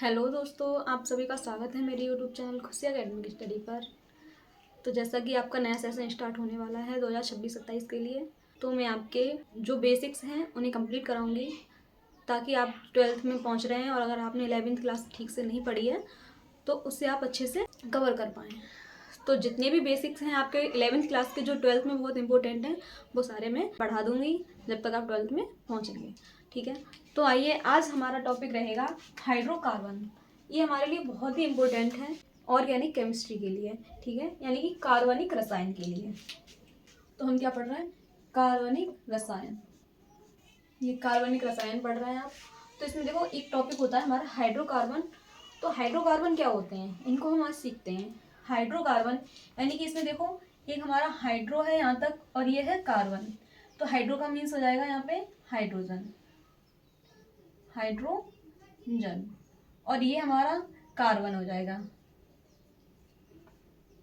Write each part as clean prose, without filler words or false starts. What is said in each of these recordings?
Hello दोस्तों, आप सभी का स्वागत है मेरे यूट्यूब चैनल खुशी एकेडमिक स्टडी पर। तो जैसा कि आपका नया सेशन स्टार्ट होने वाला है 2026-27 के लिए, तो मैं आपके जो बेसिक्स हैं उन्हें कंप्लीट कराऊंगी ताकि आप 12th में पहुंच रहे हैं और अगर आपने 11th क्लास ठीक से नहीं पढ़ी है तो उससे आप अच्छे से कवर कर पाएँ। तो जितने भी बेसिक्स हैं आपके 11th क्लास के जो 12th में बहुत इंपॉर्टेंट हैं वो सारे मैं पढ़ा दूंगी जब तक आप 12th में पहुंचेंगे। ठीक है, तो आइए आज हमारा टॉपिक रहेगा हाइड्रोकार्बन। ये हमारे लिए बहुत ही इम्पोर्टेंट है ऑर्गेनिक केमिस्ट्री के लिए। ठीक है, यानी कि कार्बनिक रसायन के लिए। तो हम क्या पढ़ रहे हैं? कार्बनिक रसायन। ये कार्बनिक रसायन पढ़ रहे हैं आप। तो इसमें देखो एक टॉपिक होता है हमारा हाइड्रोकार्बन। तो हाइड्रोकार्बन क्या होते हैं इनको हम आज सीखते हैं। हाइड्रोकार्बन यानी कि इसमें देखो एक हमारा हाइड्रो है यहाँ तक और ये है कार्बन। तो हाइड्रो का मीन्स हो जाएगा यहाँ पे हाइड्रोजन, हाइड्रोजन, और ये हमारा कार्बन हो जाएगा।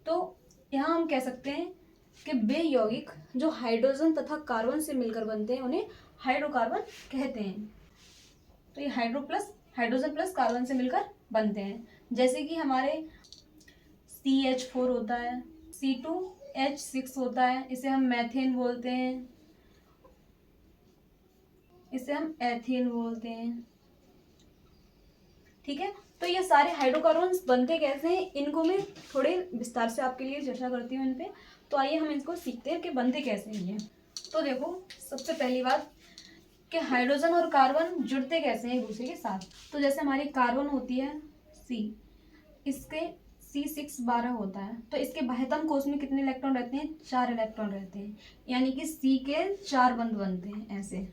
तो यहाँ हम कह सकते हैं कि बे यौगिक जो हाइड्रोजन तथा कार्बन से मिलकर बनते हैं उन्हें हाइड्रोकार्बन कहते हैं। तो ये हाइड्रोजन प्लस कार्बन से मिलकर बनते हैं। जैसे कि हमारे CH4 होता है, C2H6 होता है, इसे हम मैथेन बोलते हैं, इसे हम एथेन बोलते हैं। ठीक है, तो ये सारे हाइड्रोकार्बन्स बनते कैसे हैं इनको मैं थोड़े विस्तार से आपके लिए चर्चा करती हूँ इन पे। तो आइए हम इसको सीखते हैं कि बनते कैसे हैं ये। तो देखो सबसे पहली बात कि हाइड्रोजन और कार्बन जुड़ते कैसे हैं एक दूसरे के साथ। तो जैसे हमारी कार्बन होती है C, इसके C612 होता है, तो इसके बाह्यतम कोश में कितने इलेक्ट्रॉन रहते हैं? 4 इलेक्ट्रॉन रहते हैं, यानी कि C के 4 बंध बनते हैं ऐसे।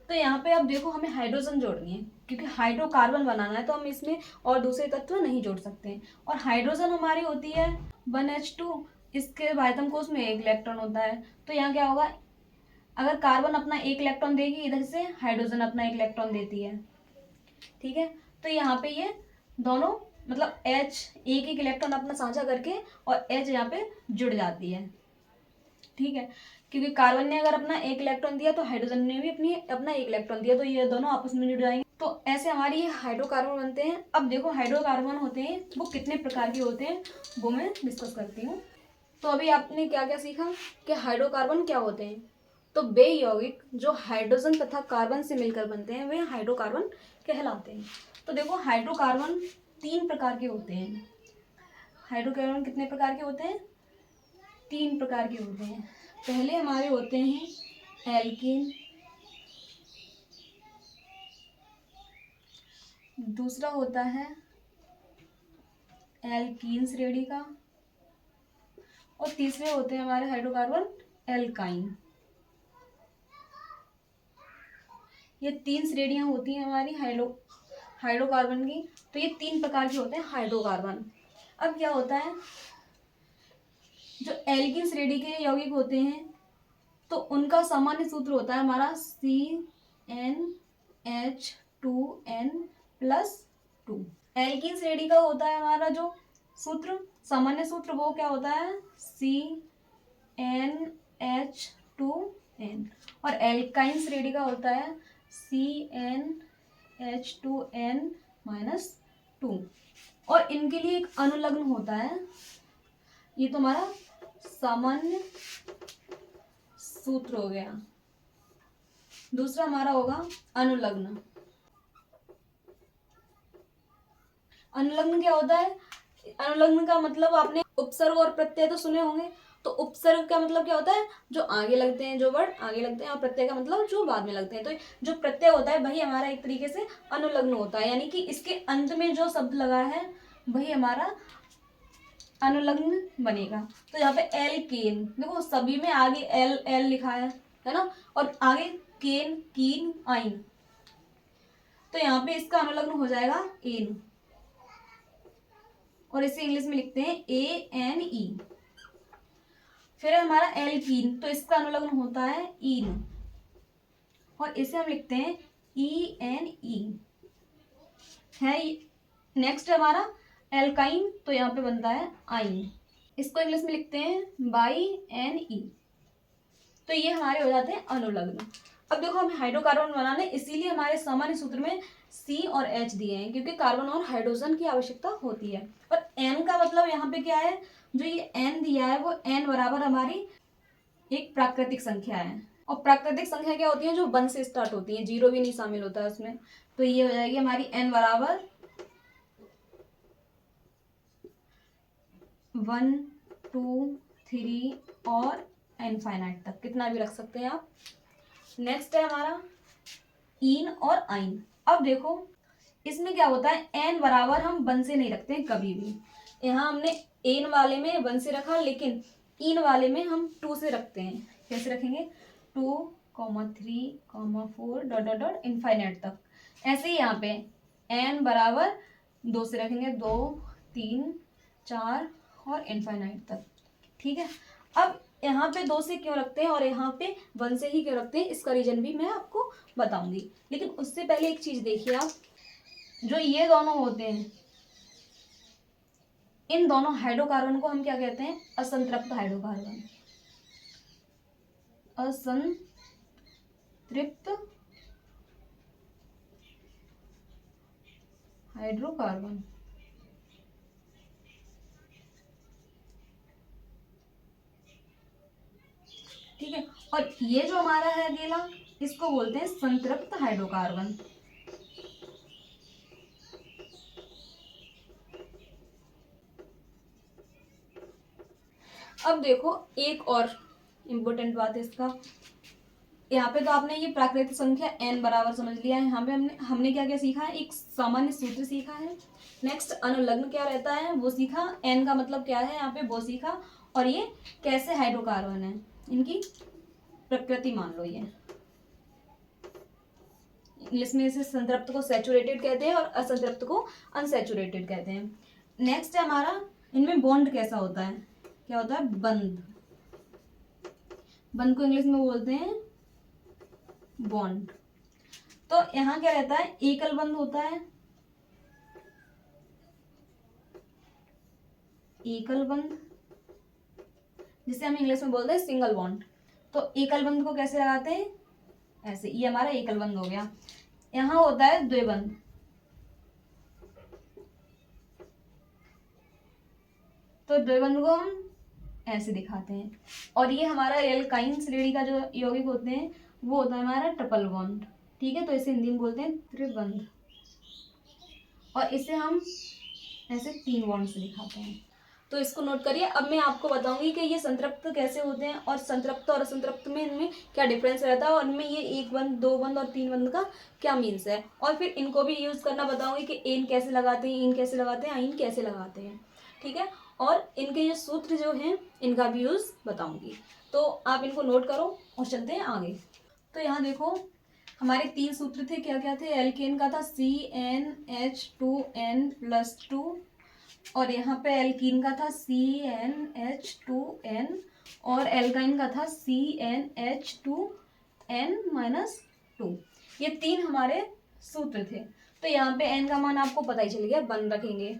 तो यहाँ पे अब देखो हमें हाइड्रोजन जोड़नी है क्योंकि हाइड्रोकार्बन बनाना है, तो हम इसमें और दूसरे तत्व नहीं जोड़ सकते हैं। और हाइड्रोजन हमारी होती है 1H2, इसके बाह्यतम कोश में 1 इलेक्ट्रॉन होता है। तो यहाँ क्या होगा, अगर कार्बन अपना 1 इलेक्ट्रॉन देगी इधर से हाइड्रोजन अपना 1 इलेक्ट्रॉन देती है। ठीक है, तो यहाँ पे ये दोनों मतलब H एक इलेक्ट्रॉन अपना साझा करके और H यहाँ पे जुड़ जाती है। ठीक है, क्योंकि कार्बन ने अगर अपना 1 इलेक्ट्रॉन दिया तो हाइड्रोजन ने भी अपना 1 इलेक्ट्रॉन दिया, तो ये दोनों आपस में जुड़ जाएंगे। तो ऐसे हमारी ये हाइड्रोकार्बन बनते हैं। अब देखो हाइड्रोकार्बन होते हैं वो कितने प्रकार के होते हैं वो मैं डिस्कस करती हूँ। तो अभी आपने क्या क्या सीखा कि हाइड्रोकार्बन क्या होते हैं। तो बे यौगिक जो हाइड्रोजन तथा कार्बन से मिलकर बनते हैं वे हाइड्रोकार्बन कहलाते हैं। तो देखो हाइड्रोकार्बन 3 प्रकार के होते हैं। हाइड्रोकार्बन कितने प्रकार के होते हैं? 3 प्रकार के होते हैं। पहले हमारे होते हैं एल्कीन, दूसरा होता है एल्कीन श्रेणी का, और तीसरे होते हैं हमारे हाइड्रोकार्बन एल्काइन। ये 3 श्रेणियां होती हैं हमारी हाइड्रोकार्बन की। तो ये 3 प्रकार के होते हैं हाइड्रोकार्बन। अब क्या होता है, जो एल्कीन श्रेणी के यौगिक होते हैं तो उनका सामान्य सूत्र होता है हमारा CnH2n+2। एल्कीन श्रेणी का होता है हमारा जो सूत्र, सामान्य सूत्र, वो क्या होता है CnH2n, और एल्काइन श्रेणी का होता है CnH2n-2। और इनके लिए एक अनुलग्न होता है, ये तो हमारा सामान्य सूत्र हो गया। दूसरा हमारा होगा अनुलग्न। अनुलग्न क्या होता है? अनुलग्न का मतलब आपने उपसर्ग और प्रत्यय तो सुने होंगे। तो उपसर्ग का मतलब क्या होता है? जो आगे लगते हैं, जो वर्ड आगे लगते हैं, और प्रत्यय का मतलब जो बाद में लगते हैं। तो जो प्रत्यय होता है वही हमारा एक तरीके से अनुलग्न होता है, यानी कि इसके अंत में जो शब्द लगा है वही हमारा अनुलग्न बनेगा। तो यहाँ पे एल्केन देखो सभी में आगे एल एल लिखा है ना, और आगे केन, कीन, आइन, तो यहाँ पे इसका अनुलग्न हो जाएगा एन, और इसे इंग्लिश में लिखते हैं ANE। फिर हमारा एल्कीन, तो इसका अनुलग्न होता है ईन, और इसे हम लिखते हैं ENE है। नेक्स्ट हमारा एल्काइन, तो यहाँ पे बनता है आइन, इसको इंग्लिश में लिखते हैं BY-NE। तो ये हमारे हो जाते हैं अनुलग्न। अब देखो हमें हाइड्रोकार्बन बनाना है, इसीलिए हमारे सामान्य सूत्र में C और H दिए हैं, क्योंकि कार्बन और हाइड्रोजन की आवश्यकता होती है। और N का मतलब यहाँ पे क्या है, जो ये N दिया है वो N बराबर हमारी एक प्राकृतिक संख्या है। और प्राकृतिक संख्या क्या होती है, जो 1 से स्टार्ट होती है, 0 भी नहीं शामिल होता है उसमें। तो ये हो जाएगी हमारी N बराबर 1, 2, 3 और इनफाइनाइट तक, कितना भी रख सकते हैं आप। नेक्स्ट है हमारा इन और आइन। अब देखो इसमें क्या होता है, एन बराबर हम 1 से नहीं रखते हैं कभी भी। यहाँ हमने एन वाले में 1 से रखा, लेकिन इन वाले में हम 2 से रखते हैं। कैसे रखेंगे, 2, 3, 4 डॉट डॉट डॉट इनफाइनाइट तक। ऐसे ही यहाँ पे एन बराबर 2 से रखेंगे, 2, 3, 4 और इनफाइनाइट तक। ठीक है, अब यहाँ पे 2 से क्यों रखते हैं और यहाँ पे 1 से ही क्यों रखते हैं, इसका रीजन भी मैं आपको बताऊंगी। लेकिन उससे पहले एक चीज देखिए आप, जो ये दोनों होते हैं, इन दोनों हाइड्रोकार्बन को हम क्या कहते हैं, असंतृप्त हाइड्रोकार्बन। असंतृप्त हाइड्रोकार्बन। ठीक है, और ये जो हमारा है अकेला, इसको बोलते हैं संतृप्त हाइड्रोकार्बन। अब देखो एक और इम्पोर्टेंट बात है इसका, यहाँ पे तो आपने ये प्राकृतिक संख्या n बराबर समझ लिया है। यहाँ पे हमने क्या क्या सीखा है, एक सामान्य सूत्र सीखा है। नेक्स्ट अनुलग्न क्या रहता है वो सीखा, n का मतलब क्या है यहाँ पे वो सीखा, और ये कैसे हाइड्रोकार्बन है, इनकी प्रकृति मान लो। ये इंग्लिश में इसे संतृप्त को सैचुरेटेड कहते हैं और असंतृप्त को अनसैचुरेटेड कहते हैं। नेक्स्ट है हमारा, इनमें बॉन्ड कैसा होता है, क्या होता है, बंध। बंध को इंग्लिश में बोलते हैं बॉन्ड। तो यहाँ क्या रहता है, एकल बंध होता है, एकल बंध, जिसे हम इंग्लिश में बोलते हैं सिंगल बॉन्ड। तो एकल बंध को कैसे लगाते हैं, ऐसे, ये हमारा एकल बंध हो गया। यहाँ होता है द्विबंध, तो द्विबंध को हम ऐसे दिखाते हैं। और ये हमारा एल्काइन श्रेणी का जो यौगिक होते हैं वो होता है हमारा ट्रिपल बॉन्ड। ठीक है, तो इसे हिंदी में बोलते हैं त्रिबंध, और इसे हम ऐसे 3 बॉन्ड से दिखाते हैं। तो इसको नोट करिए। अब मैं आपको बताऊंगी कि ये संतृप्त कैसे होते हैं और संतृप्त और असंतृप्त में इनमें क्या डिफरेंस रहता है, और इनमें ये 1 बंद, 2 बंद और 3 बंद का क्या मीन्स है। और फिर इनको भी यूज करना बताऊंगी कि एन कैसे लगाते हैं, इन कैसे लगाते हैं, आइन कैसे लगाते हैं। ठीक है, और इनके ये सूत्र जो हैं इनका भी यूज बताऊंगी। तो आप इनको नोट करो और चलते हैं आगे। तो यहाँ देखो हमारे 3 सूत्र थे, क्या क्या थे, एल्केन का था CnH2n+2, और यहाँ पे एल्कीन का था CnH2n, और एल्काइन का था CnH2n-2। ये 3 हमारे सूत्र थे। तो यहाँ पे n का मान आपको पता ही चल गया, 1 रखेंगे,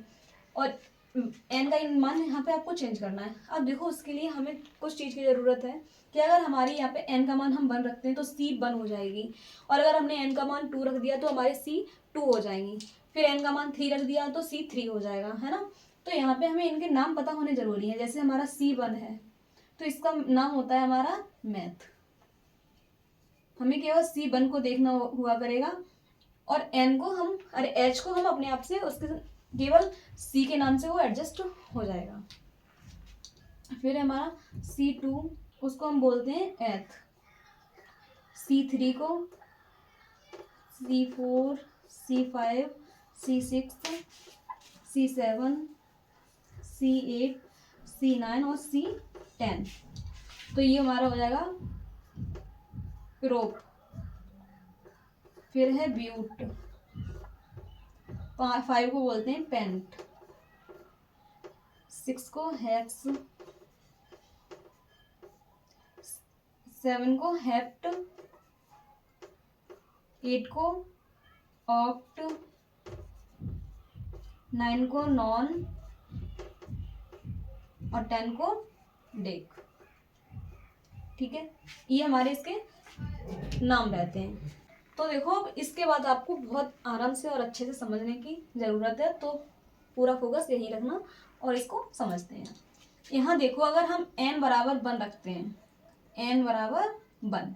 और n का मान यहाँ पे आपको चेंज करना है। अब देखो उसके लिए हमें कुछ चीज़ की ज़रूरत है कि अगर हमारे यहाँ पे n का मान हम 1 रखते हैं तो C 1 हो जाएगी, और अगर हमने n का मान 2 रख दिया तो हमारे C 2 हो जाएंगी, फिर n का मान 3 रख दिया तो C 3 हो जाएगा, है ना। तो यहाँ पे हमें इनके नाम पता होने जरूरी है। जैसे हमारा C1 है तो इसका नाम होता है हमारा मैथ, हमें केवल C1 को देखना हुआ करेगा, और n को हम, अरे H को हम अपने आप से उसके केवल C के नाम से वो एडजस्ट हो जाएगा। फिर हमारा C2, उसको हम बोलते हैं एथ, C3 को, C4, C5, C6, C7, C8, C9 और C10। तो ये हमारा हो जाएगा प्रोप। फिर है ब्यूट, 5 को बोलते हैं पेंट, 6 को हेक्स, 7 को हेप्ट, 8 को ऑक्ट, 9 को नॉन, और 10 को डेक। ठीक है, ये हमारे इसके नाम रहते हैं। तो देखो अब इसके बाद आपको बहुत आराम से और अच्छे से समझने की ज़रूरत है, तो पूरा फोकस यही रखना और इसको समझते हैं। यहाँ देखो अगर हम n बराबर 1 रखते हैं, n बराबर 1,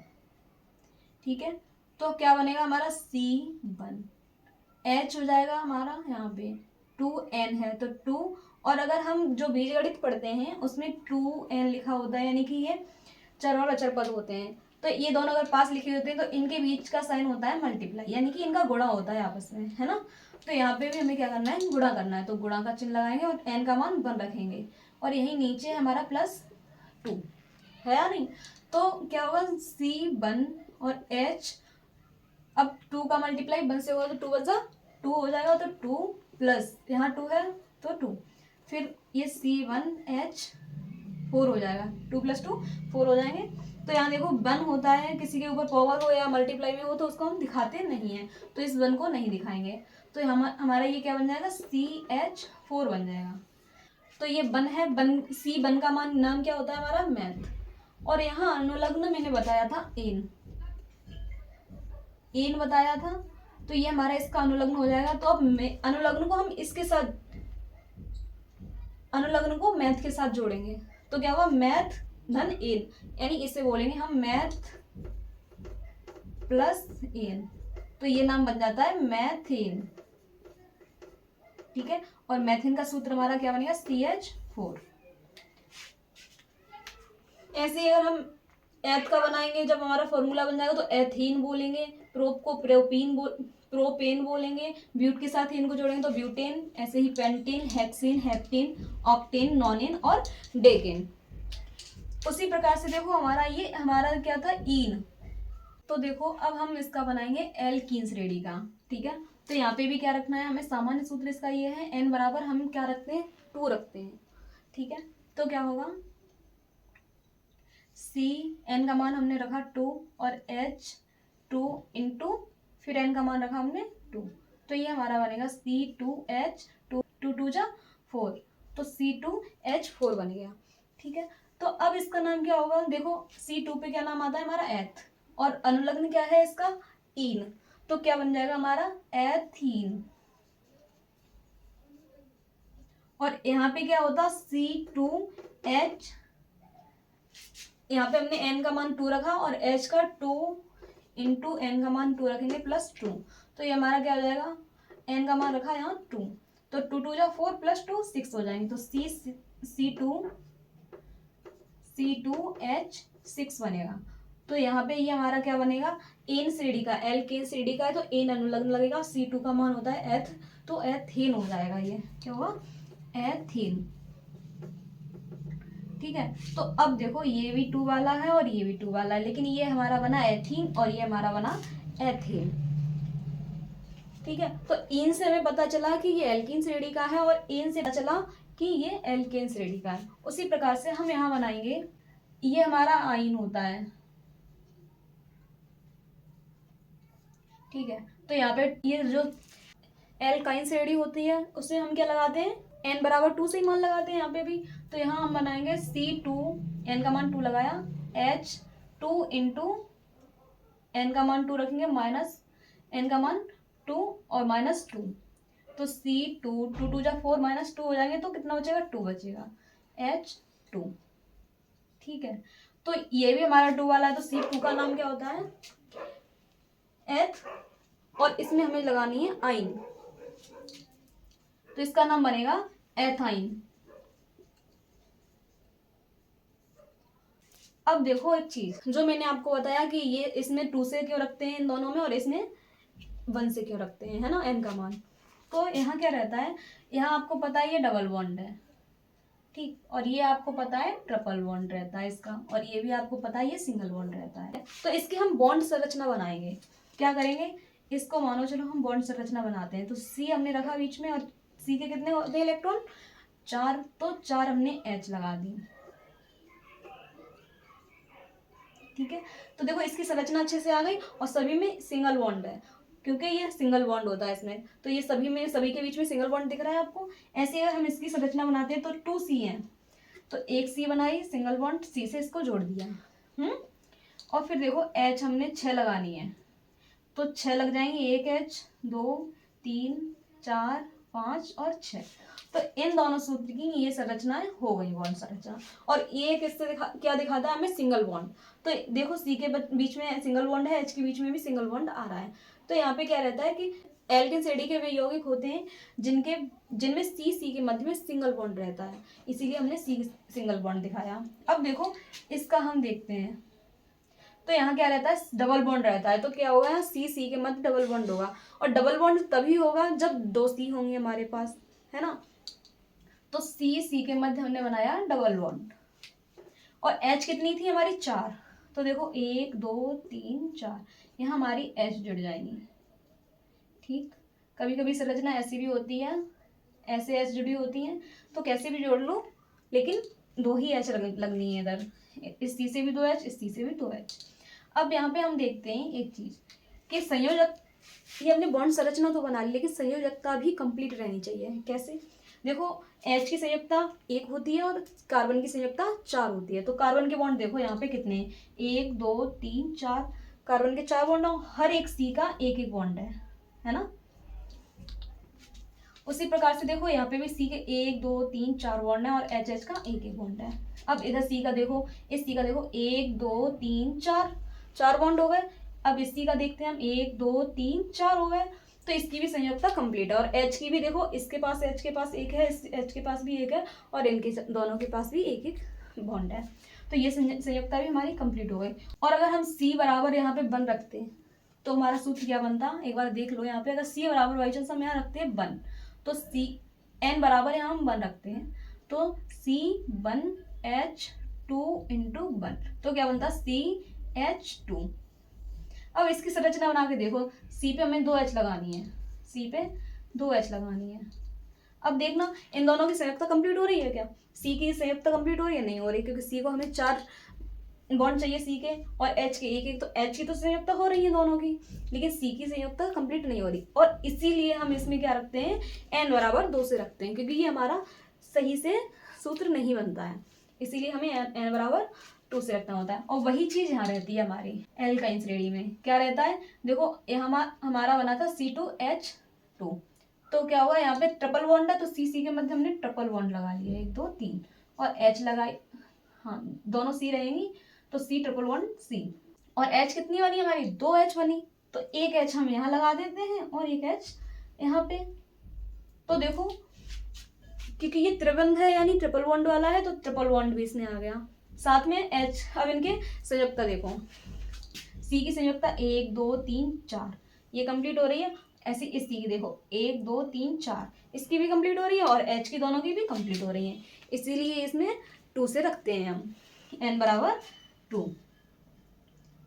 ठीक है, तो क्या बनेगा हमारा C1, h हो जाएगा हमारा यहाँ पे 2n है तो 2, और अगर हम जो बीजगणित पढ़ते हैं उसमें 2n लिखा होता है, यानी कि ये चर और अचर पद होते हैं, तो ये दोनों अगर पास लिखे होते हैं तो इनके बीच का साइन होता है मल्टीप्लाई, यानी कि इनका गुणा होता है आपस में, है ना। तो यहाँ पे भी हमें क्या करना है, गुणा करना है, तो गुणा का चिन्ह लगाएंगे और n का मान 1 रखेंगे, और यही नीचे हमारा +2 है या नहीं। तो क्या होगा C1 और h, अब 2 का मल्टीप्लाई 1 से होगा तो 2 बचा 2 हो जाएगा, तो 2 प्लस यहाँ 2 है तो 2, फिर ये C1H4 हो जाएगा, 2 + 2 4 हो जाएंगे। तो यहाँ देखो 1 होता है, किसी के ऊपर पावर हो या मल्टीप्लाई में हो तो उसको हम दिखाते नहीं हैं, तो इस 1 को नहीं दिखाएंगे, तो हमारा ये क्या बन जाएगा CH4 बन जाएगा। तो ये 1 है, 1 C1 का मान नाम क्या होता है हमारा मैथ, और यहाँ अनुलग्न मैंने बताया था एन बताया था, तो ये हमारा इसका अनुलग्न हो जाएगा। तो अब अनुलग्न को हम इसके साथ, अनुलग्न को मैथ के साथ जोड़ेंगे, तो क्या हुआ मैथ धन एन, यानी इसे बोलेंगे हम मैथ प्लस एन, तो ये नाम बन जाता है मैथेन, ठीक है। और मैथेन का सूत्र हमारा क्या बनेगा CH4। ऐसे ही अगर हम एथ का बनाएंगे, जब हमारा फॉर्मूला बन जाएगा तो एथीन बोलेंगे, प्रोप को प्रोपेन बोलेंगे, ब्यूट के साथ एन को जोड़ेंगे तो ब्यूटेन, ऐसे ही pentane, hexane, heptane, octane, nonane और डेकेन। उसी प्रकार से देखो हमारा क्या था ईन, तो देखो अब हम इसका बनाएंगे एल्कीन श्रेणी का, ठीक है। तो यहाँ पे भी क्या रखना है हमें, सामान्य सूत्र इसका ये है, n बराबर हम क्या रखते हैं 2 रखते हैं, ठीक है। तो क्या होगा n का मान हमने रखा 2 और H 2 इंटू फिर n का मान रखा हमने 2, तो ये हमारा बनेगा C2H2, 2 2 जा 4, तो C2H4 बन गया, ठीक है। तो अब इसका नाम क्या होगा, देखो C2 पे क्या नाम आता है हमारा एथ, और अनुलग्न क्या है इसका ईन, तो क्या बन जाएगा हमारा एथीन, और यहाँ पे क्या होता C2H, यहाँ पे हमने n का मान 2 रखा और h का 2 इंटू n का मान 2 रखेंगे +2, तो ये हमारा क्या हो जाएगा, n का मान रखा यहाँ 2, तो 2 2 जा 4 + 2 6 हो जाएंगे, तो C2H6 बनेगा। तो यहाँ पे ये हमारा क्या बनेगा एन श्रेणी का, एल्केन श्रेणी का है तो एन अनुलग्न लगेगा, C2 का मान होता है एथ, तो एथेन हो जाएगा, ये क्या होगा एथेन, ठीक है। तो अब देखो ये भी 2 वाला है और ये भी 2 वाला है, लेकिन ये हमारा बना एथीन और ये हमारा बना एथेन, ठीक है। तो इन से हमें पता चला कि ये एल्कीन श्रेणी का है और इन से पता चला कि ये एल्केन श्रेणी का है। उसी प्रकार से हम यहाँ बनाएंगे, ये हमारा आइन होता है, ठीक है। तो यहाँ पे ये जो एल्काइन श्रेणी होती है उससे हम क्या लगाते हैं n बराबर 2 से ही मान लगाते हैं यहाँ पे भी, तो यहाँ हम बनाएंगे C2, n का मान 2 लगाया, H2 इंटू n का मान 2 रखेंगे माइनस n का मान 2 और -2, तो C2 2 2 जा 4 -2 हो जाएंगे, तो कितना बचेगा 2 बचेगा H2, ठीक है। तो ये भी हमारा 2 वाला है, तो C2 का नाम क्या होता है एथ, और इसमें हमें लगानी है आइन, तो इसका नाम बनेगा एथाइन। अब देखो एक चीज जो मैंने आपको बताया कि ये इसमें 2 से क्यों रखते हैं इन दोनों में और इसमें 1 से क्यों रखते हैं, है ना n का मान, तो यहाँ क्या रहता है, यहाँ आपको पता है ये डबल बॉन्ड है, ठीक, और ये आपको पता है ट्रिपल बॉन्ड रहता है इसका, और ये भी आपको पता है ये सिंगल बॉन्ड रहता है। तो इसकी हम बॉन्ड संरचना बनाएंगे, क्या करेंगे, इसको मानो चलो हम बॉन्ड संरचना बनाते हैं, तो C हमने रखा बीच में और C के कितने होते हैं इलेक्ट्रॉन 4, तो 4 हमने H लगा दी, ठीक है। तो देखो इसकी संरचना अच्छे से आ गई और सभी में सिंगल बॉन्ड है, क्योंकि ये सिंगल बॉन्ड होता है इसमें, तो ये सभी के बीच में सिंगल बॉन्ड दिख रहा है आपको। ऐसे अगर हम इसकी संरचना बनाते हैं तो 2C है, तो एक C बनाई सिंगल बॉन्ड, C से इसको जोड़ दिया, और फिर देखो H हमने 6 लगानी है, तो 6 लग जाएंगे, 1 H, 2, 3, 4, 5 और 6। तो इन दोनों सूत्र की ये संरचनाएं हो गई, बॉन्ड संरचना। और ये किससे क्या दिखाता है हमें? Single bond. तो देखो C के बीच में सिंगल बॉन्ड है, H के बीच में भी सिंगल बॉन्ड आ रहा है। तो यहाँ पे क्या रहता है कि एल्किन CD के वे यौगिक होते हैं जिनमें C के मध्य में सिंगल बॉन्ड रहता है, इसीलिए हमने C सिंगल बॉन्ड दिखाया। अब देखो इसका हम देखते हैं, तो यहाँ क्या रहता है? डबल बॉन्ड रहता है। तो क्या होगा? यहाँ C के मध्य डबल बॉन्ड होगा, और डबल बॉन्ड तभी होगा जब 2 C होंगे हमारे पास, है ना। तो C के मध्य हमने बनाया डबल बॉन्ड। और H कितनी थी हमारी? 4। तो देखो 1, 2, 3, 4, यहाँ हमारी H जुड़ जाएंगी। ठीक, कभी कभी संरचना ऐसी भी होती है, ऐसे H जुड़ी होती हैं, तो कैसे भी जोड़ लो, लेकिन 2 ही H लगनी है इधर। इस C से भी 2 H, इस C से भी 2 H। अब यहाँ पे हम देखते हैं एक चीज कि संयोजक, ये हमने बॉन्ड संरचना तो बना ली, लेकिन संयोजकता भी कंप्लीट रहनी चाहिए। कैसे? देखो H की संयोजकता 1 होती है और कार्बन की संयोजकता 4 होती है। तो कार्बन के बॉन्ड देखो यहाँ पे कितने हैं? 1, 2, 3, 4, कार्बन के 4 बॉन्ड, हर एक C का एक एक बॉन्ड है ना। उसी प्रकार से देखो यहाँ पे भी C के 1, 2, 3, 4 बॉन्ड है, और HH का एक एक बॉन्ड है। अब इधर C का देखो, इस C का देखो 1, 2, 3, 4 बॉन्ड हो गए। अब इस C का देखते हैं हम, 1, 2, 3, 4 हो गए। तो इसकी भी संयोजकता कंप्लीट है। और H की भी देखो, इसके पास H के पास एक है, इस H के पास भी एक है, और इनके दोनों के पास भी एक एक बॉन्ड है। तो ये संयोजकता भी हमारी कंप्लीट हो गई। और अगर हम C बराबर यहाँ पे 1 रखते हैं तो हमारा सूत्र क्या बनता? एक बार देख लो यहाँ पे, अगर C बराबर बाई चांस हम यहाँ रखते हैं 1, तो C N बराबर यहाँ हम 1 रखते हैं, तो C1H2 इंटू 1, तो क्या बनता? CH2। अब इसकी संरचना बना के देखो, C पे हमें 2H लगानी है, C पे 2H लगानी है। अब देखना इन दोनों की संयुक्ता कंप्लीट हो रही है क्या? C की संयुक्ता कंप्लीट हो रही है? नहीं हो रही, क्योंकि C को हमें 4 बॉन्ड चाहिए C के, और H के एक एक, तो H की तो संयुक्ता हो रही है दोनों की, लेकिन C की संयुक्ता कंप्लीट नहीं हो रही। और इसीलिए हम इसमें क्या रखते हैं? N बराबर 2 से रखते हैं, क्योंकि ये हमारा सही से सूत्र नहीं बनता है, इसीलिए हमें N बराबर 2 से रखना होता है। और वही चीज यहाँ रहती है हमारी एल्काइन श्रेणी में। क्या रहता है? देखो ये हमारा बना था C2H2, तो क्या हुआ यहाँ पे ट्रिपल बॉन्ड है, तो C के मध्य हमने ट्रिपल बॉन्ड लगा लिया, 1, 2, 3, और H लगाई, हाँ दोनों C रहेंगी, तो C ट्रिपल बॉन्ड C। और H कितनी बनी हमारी? 2H बनी, तो एक H हम यहाँ लगा देते हैं और एक H यहाँ पे। तो देखो क्योंकि ये त्रिबंध है यानी ट्रिपल बॉन्ड वाला है, तो ट्रिपल बॉन्ड भी इसमें आ गया साथ में H। अब इनके संयुक्ता देखो, C की संयुक्ता 1, 2, 3, 4, ये कंप्लीट हो रही है। ऐसे इस C की देखो 1, 2, 3, 4, इसकी भी कंप्लीट हो रही है, और H की दोनों की भी कंप्लीट हो रही है, इसीलिए इसमें 2 से रखते हैं हम, N बराबर 2।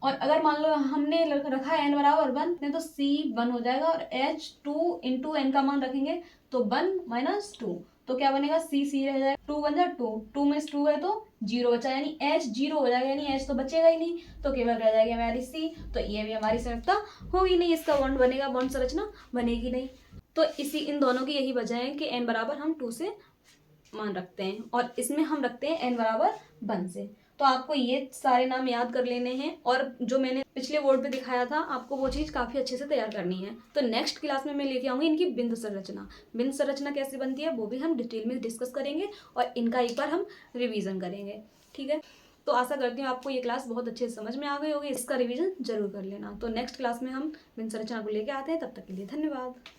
और अगर मान लो हमने रखा है N बराबर 1, तो C 1 हो जाएगा, और H 2 इंटू N का मान रखेंगे तो 1 - 2, तो क्या बनेगा? C रह जाएगा, 2 बन जाए 2, 2 में 2 है तो 0 बचा, यानी H 0 हो जाएगा, यानी H तो बचेगा ही नहीं, तो केवल रह जाएगी हमारी C। तो ये भी हमारी संयुक्ता होगी नहीं, इसका बॉन्ड बनेगा, बॉन्ड संरचना बनेगी नहीं। तो इन दोनों की यही वजह है कि N बराबर हम 2 से मान रखते हैं, और इसमें हम रखते हैं N बराबर 1 से। तो आपको ये सारे नाम याद कर लेने हैं, और जो मैंने पिछले बोर्ड पे दिखाया था आपको वो चीज़ काफ़ी अच्छे से तैयार करनी है। तो नेक्स्ट क्लास में मैं लेके आऊँगी इनकी बिंदु संरचना। बिंदु संरचना कैसे बनती है वो भी हम डिटेल में डिस्कस करेंगे, और इनका एक बार हम रिवीजन करेंगे। ठीक है, तो आशा करती हूँ आपको ये क्लास बहुत अच्छे से समझ में आ गई होगी, इसका रिवीजन जरूर कर लेना। तो नेक्स्ट क्लास में हम बिंदु संरचना को लेके आते हैं, तब तक के लिए धन्यवाद।